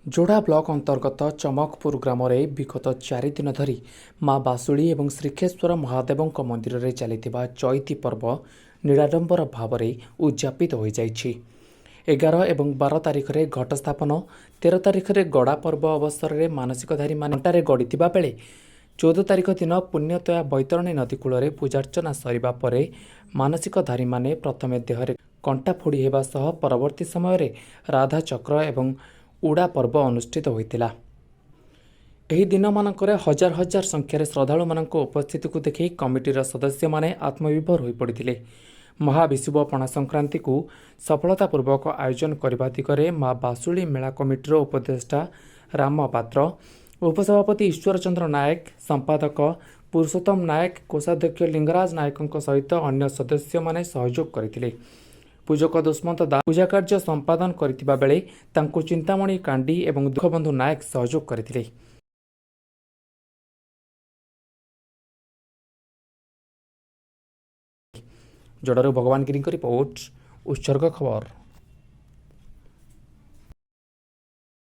जोड़ा ब्लॉक अंतर्गत चमकपुर ग्राम विगत 4 दिन धरी माँ बासुली और श्रीखेश्वर महादेव मंदिर में चली चैती पर्व निराडंबर भाव उद्यापित हो जाइछि। 11 और 12 तारिख में घट स्थापन, 13 तारिख में गड़ा पर्व अवसर में मानसिकधारी घंटे गड़ी बेले 14 तारिख दिन पुण्यतया बैतरणी नदी कूल पूजार्चना सरिबा परे मानसिकधारी माने प्रथमे देहरे कंटा फोड़ी हेबा सह परवर्ती समय राधा चक्र एवं उड़ा पर्व अनुष्ठित होइतिला। एही दिन मानकरे हजार हजार संख्यार श्रद्धालु मानक उपस्थिति को देखि कमिटीर सदस्य माने आत्मविभोर होई पड़िथिले। महाविषुव पणा संक्रांति को सफलतापूर्वक आयोजन करने दिगरे माँ बासुली मेला कमिटीर उपदेष्टा राम पात्र, उपसभापति ईश्वर चंद्र नायक, संपादक पुरुषोत्तम नायक, कोषाध्यक्ष लिंगराज नायक सहित अन्य सदस्य माने सहयोग करथिले। पूजक दुष्मंत दास पूजा कार्य संपादन करथिबा बेले तांको चिंतामणि कांडी एवं दुखबंधु नायक सहयोग करथिले। जोड़ारू भगवान गिरी रिपोर्ट, उत्सर्ग खबर।